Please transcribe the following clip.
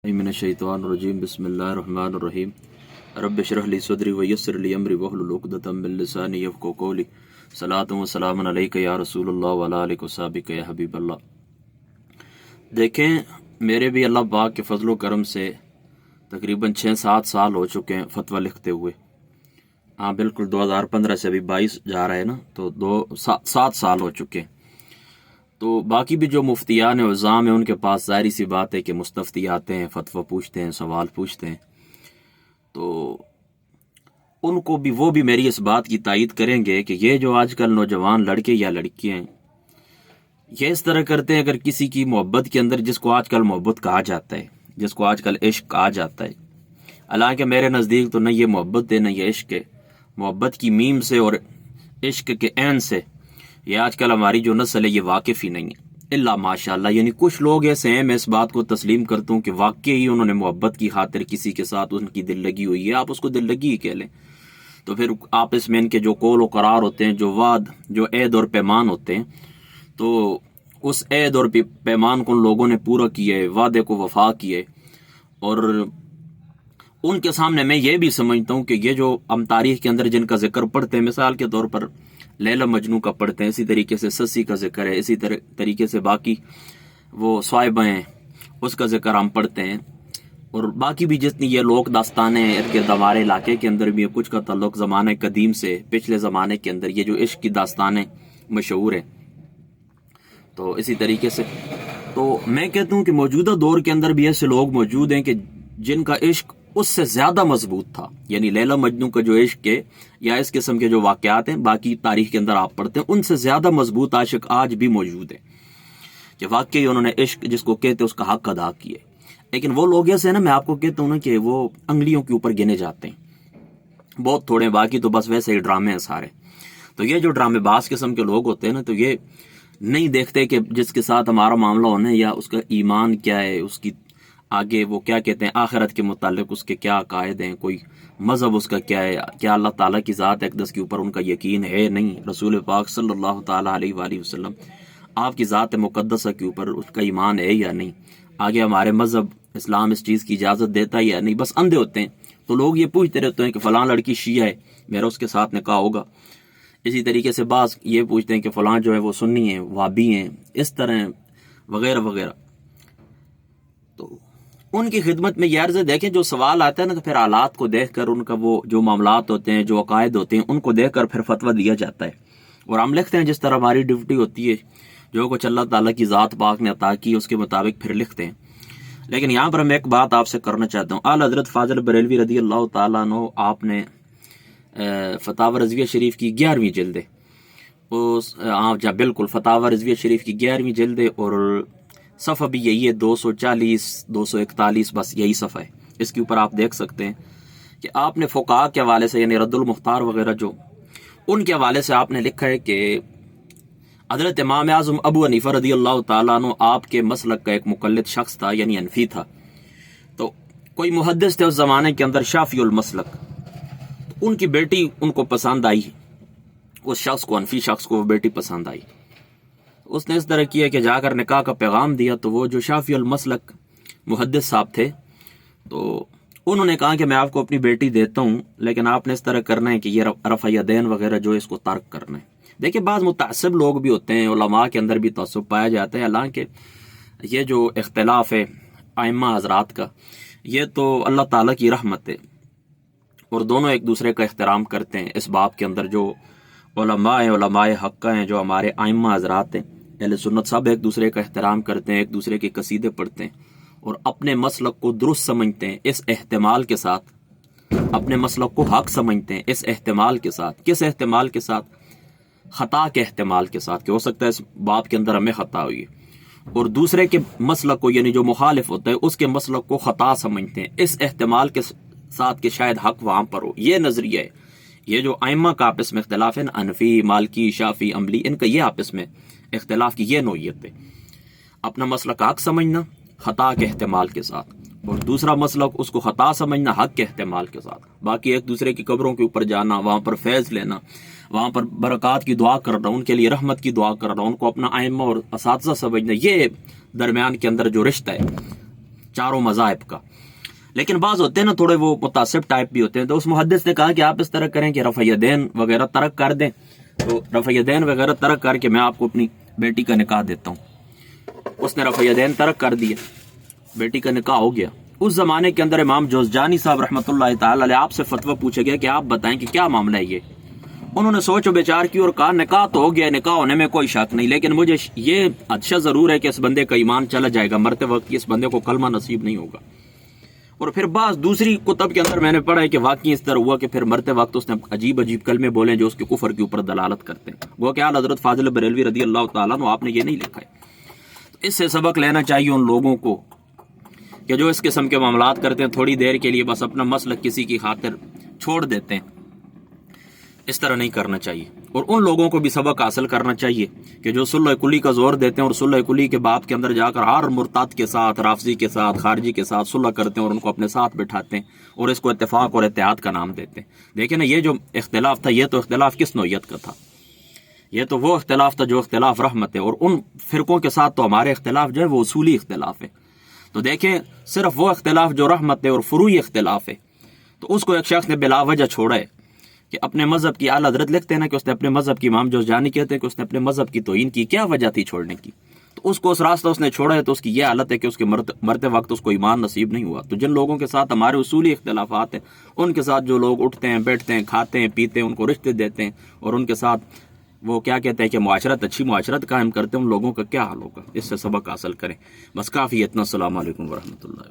मिनश्शैतानिर्रजीम बिस्मिल्लाहिर्रहमानिर्रहीम रब्बि इश्रह ली सदरी वयस्सिर ली अमरी वहलुल उक़दतम मिन लिसानी यफ़क़हू क़ौली सलातु व सलामुन अलैका या रसूलल्लाह व अला आलिका व सहाबिका या हबीबल्लाह। देखें, मेरे भी अल्लाह पाक के फजलो करम से तकरीबन 6-7 साल हो चुके हैं फतवा लिखते हुए। हाँ बिल्कुल, 2015 से अभी 22 जा रहा है ना, तो 7 साल हो चुके हैं। तो बाकी भी जो मुफ्तियान उज़्ज़ाम हैं उनके पास ज़ाहिर सी बात है कि मुस्तफ्ती आते हैं, फतवा पूछते हैं, सवाल पूछते हैं, तो उनको भी वो भी मेरी इस बात की तायीद करेंगे कि ये जो आजकल नौजवान लड़के या लड़कियां हैं ये इस तरह करते हैं। अगर किसी की मोहब्बत के अंदर, जिसको आजकल मोहब्बत कहा जाता है, जिसको आजकल इश्क कहा जाता है, हालांकि मेरे नज़दीक तो न ये मोहब्बत है न ये इश्क है। मोहब्बत की मीम से और इश्क के ऐन से ये आजकल हमारी जो नस्ल है ये वाकिफ़ ही नहीं है, इल्ला माशाअल्लाह। यानी कुछ लोग ऐसे हैं, मैं इस बात को तस्लीम करता हूँ कि वाकई ही उन्होंने मोहब्बत की खातिर किसी के साथ उनकी दिल लगी हुई है, आप उसको दिल लगी ही कह लें। तो फिर आपस में इनके जो कौल व करार होते हैं, जो वाद, जो ऐद और पैमान होते हैं, तो उस ऐद और पैमान को उन लोगों ने पूरा किया है, वादे को वफा किए। और उनके सामने मैं ये भी समझता हूँ कि ये जो हम तारीख के अंदर जिनका जिक्र पढ़ते हैं, मिसाल के तौर पर लैला मजनू का पढ़ते हैं, इसी तरीके से ससी का जिक्र है, इसी तरीके से बाकी वो स्वाइबा हैं उसका जिक्र हम पढ़ते हैं, और बाकी भी जितनी ये लोक दास्तानें हैं इर्द गिर्द हमारे इलाके के अंदर भी कुछ का ताल्लुक ज़माने कदीम से, पिछले ज़माने के अंदर ये जो इश्क की दास्तानें मशहूर हैं। तो इसी तरीके से तो मैं कहता हूँ कि मौजूदा दौर के अंदर भी ऐसे लोग मौजूद हैं कि जिनका इश्क उससे ज़्यादा मजबूत था। यानी लैला मजनू का जो इश्क है या इस किस्म के जो वाक़यात हैं बाकी तारीख के अंदर आप पढ़ते हैं, उनसे ज़्यादा मजबूत आशिक आज भी मौजूद है कि वाकई उन्होंने इश्क जिसको कहते हैं उसका हक अदा किए। लेकिन वो लोग ऐसे हैं ना, मैं आपको कहता हूँ ना कि वो अंगलियों के ऊपर गिने जाते हैं, बहुत थोड़े, बाकी तो बस वैसे ही ड्रामे हैं सारे। तो ये जो ड्रामेबाज किस्म के लोग होते हैं ना, तो ये नहीं देखते कि जिसके साथ हमारा मामला होना है या उसका ईमान क्या है, उसकी आगे वो क्या कहते हैं आखिरत के मुतालिक उसके क्या अकायद हैं, कोई मज़हब उसका क्या है, क्या अल्लाह ताला की ज़ात अक़दस के ऊपर उनका यकीन है नहीं, रसूल पाक सल्लल्लाहु ताला अलैहि वसल्लम आपकी ज़ात मुक़द्दसा के ऊपर उसका ईमान है या नहीं, आगे हमारे मज़हब इस्लाम इस चीज़ की इजाज़त देता है या नहीं, बस अंधे होते हैं। तो लोग ये पूछते रहते हैं कि फ़लाँ लड़की शिया है, मेरा उसके साथ निकाह होगा। इसी तरीके से बाज़ ये पूछते हैं कि फ़लाँ जो है वो सुन्नी है, वाबी हैं, इस तरह वगैरह वगैरह। तो उनकी खिदमत में यार से देखें, जो सवाल आता है ना, तो फिर हालात को देख कर, उनका वो जो मामलात होते हैं, जो अकायद होते हैं, उनको देख कर फिर फतवा दिया जाता है। और हम लिखते हैं जिस तरह हमारी ड्यूटी होती है, जो कुछ अल्लाह ताला की ज़ात पाक ने अता की उसके मुताबिक फिर लिखते हैं। लेकिन यहाँ पर मैं एक बात आपसे करना चाहता हूँ। आला हज़रत फ़ाज़िल बरेलवी रज़ी अल्लाह ताला अन्हु, आपने फतावा रज़विया शरीफ की 11वीं जिल्द है, उस हाँ बिल्कुल फतावा रज़विया शरीफ की 11वीं जिल्द है, और सफ़ा भी यही है 240 241, बस यही सफ़ा है। इसके ऊपर आप देख सकते हैं कि आपने फ़ुक़हा के हवाले से, यानी रद्दुल मुख्तार वगैरह जो उनके हवाले से आपने लिखा है कि हज़रत इमाम आज़म अबू हनीफ़ा रज़ी अल्लाह ताला अन्हु आपके मसलक का एक मुक़ल्लिद शख्स था, यानी हनफी था। तो कोई मुहद्दिस थे उस ज़माने के अंदर, शाफ़िउल मसलक, उनकी बेटी उनको पसंद आई, उस शख्स को, हनफी शख्स को वो बेटी पसंद आई। उसने इस तरह किया कि जाकर निकाह का पैगाम दिया। तो वो जो शाफ़िउल मसलक मुहद्दिस साहब थे, तो उन्होंने कहा कि मैं आपको अपनी बेटी देता हूँ, लेकिन आपने इस तरह करना है कि ये रफ़ा यदैन वगैरह जो है इसको तर्क करना है। देखिए, बाज़ मुतअस्सिब लोग भी होते हैं, उलमा के अंदर भी तअस्सुब पाया जाता है। हालांकि ये जो इख्तिलाफ है आइम्मा हज़रात का, ये तो अल्लाह ताला की रहमत है, और दोनों एक दूसरे का एहतराम करते हैं। इस बाब के अंदर जो उलमा हैं, उलमाए हक़्क़ा हैं, जो हमारे आइम्मा हज़रात हैं, अहले सुन्नत, सब एक दूसरे का एहतराम करते हैं, एक दूसरे के कसीदे पढ़ते हैं और अपने मसलक को दुरुस्त समझते हैं, इस एहतमाल के साथ, अपने मसलक को हक समझते हैं, इस एहतमाल के साथ। किस एहतमाल के साथ? ख़ता के एहतमाल के साथ, कि हो सकता है इस बाब के अंदर हमें ख़ता हुई है, और दूसरे के मसलक को, यानी जो मुखालिफ होता है उसके मसलक को ख़ता समझते हैं, इस एहतमाल के साथ कि शायद हक वहाँ पर हो। ये नज़रिया है। ये जो आइम्मा का आपस में इख्तिलाफ है ना, हनफी, मालिकी, शाफ़ी, अम्बली, इनका ये आपस में इख्तिलाफ की ये नोयत है। अपना मसलक हक समझना ख़ता के एहतमाल के साथ, और दूसरा मसलक उसको ख़ता समझना हक के एहतमाल के साथ। बाकी एक दूसरे की कब्रों के ऊपर जाना, वहाँ पर फैज़ लेना, वहाँ पर बरक़ात की दुआ करना, उनके लिए रहमत की दुआ करना, उनको अपना आइम्मा और असातिज़ा समझना, ये दरमियान के अंदर जो रिश्ता है, چاروں مذاہب کا. لیکن بعض ہوتے ہیں نا تھوڑے وہ متعصب ٹائپ بھی ہوتے ہیں, تو اس محدث نے کہا کہ آپ اس طرح کریں کہ رفع یدین وغیرہ ترک کر دیں. تو رفع یدین وغیرہ ترک کر کے میں آپ کو اپنی بیٹی کا نکاح دیتا ہوں. اس نے رفع یدین ترک کر دیا, بیٹی کا نکاح ہو گیا. اس زمانے کے اندر امام جوزجانی صاحب رحمۃ اللہ تعالی علیہ آپ سے فتویٰ پوچھا گیا کہ آپ بتائیں کہ کیا معاملہ ہے یہ. انہوں نے سوچ و بچار کی اور کہا نکاح تو ہو گیا, نکاح ہونے میں کوئی شک نہیں, لیکن مجھے یہ اچھا ضرور ہے کہ اس بندے کا ایمان چلا جائے گا, مرتے وقت اس بندے کو کلمہ نصیب نہیں ہوگا. اور پھر بعض دوسری کتب کے اندر میں نے پڑھا ہے کہ واقعی اس طرح ہوا کہ پھر مرتے وقت اس نے عجیب عجیب کلمے بولے جو اس کے کفر کے اوپر دلالت کرتے ہیں. وہ کہ حضرت فاضل بریلوی رضی اللہ تعالیٰ عنہ آپ نے یہ نہیں لکھا ہے. تو اس سے سبق لینا چاہیے ان لوگوں کو کہ جو اس قسم کے معاملات کرتے ہیں, تھوڑی دیر کے لیے بس اپنا مسلک کسی کی خاطر چھوڑ دیتے ہیں. اس طرح نہیں کرنا چاہیے. اور ان لوگوں کو بھی سبق حاصل کرنا چاہیے کہ جو صلح کلی کا زور دیتے ہیں اور صلح کلی کے باب کے اندر جا کر ہر مرتد کے ساتھ, رافضی کے ساتھ, خارجی کے ساتھ صلح کرتے ہیں اور ان کو اپنے ساتھ بٹھاتے ہیں اور اس کو اتفاق اور اتحاد کا نام دیتے ہیں. دیکھیں نا, یہ جو اختلاف تھا یہ تو اختلاف کس نوعیت کا تھا؟ یہ تو وہ اختلاف تھا جو اختلاف رحمت ہے. اور ان فرقوں کے ساتھ تو ہمارے اختلاف جو ہے وہ اصولی اختلاف ہے. تو دیکھیں صرف وہ اختلاف جو رحمت ہے اور فروعی اختلاف ہے, تو اس کو ایک شخص نے بلا وجہ چھوڑا ہے کہ اپنے مذہب کی. اعلیٰ حضرت لکھتے ہیں نا کہ اس نے اپنے مذہب کی, امام جوزجانی کہتے ہیں کہ اس نے اپنے مذہب کی توہین کی. کیا وجہ تھی چھوڑنے کی؟ تو اس کو اس راستہ اس نے چھوڑا ہے, تو اس کی یہ حالت ہے کہ اس کے مرتے وقت اس کو ایمان نصیب نہیں ہوا. تو جن لوگوں کے ساتھ ہمارے اصولی اختلافات ہیں, ان کے ساتھ جو لوگ اٹھتے ہیں, بیٹھتے ہیں, کھاتے ہیں, پیتے ہیں, ان کو رشتے دیتے ہیں اور ان کے ساتھ وہ کیا کہتے ہیں کہ معاشرت, اچھی معاشرت قائم کرتے ہیں, ان لوگوں کا کیا حال ہوگا؟ اس سے سبق حاصل کریں. بس کافی اتنا. السلام علیکم ورحمۃ اللہ.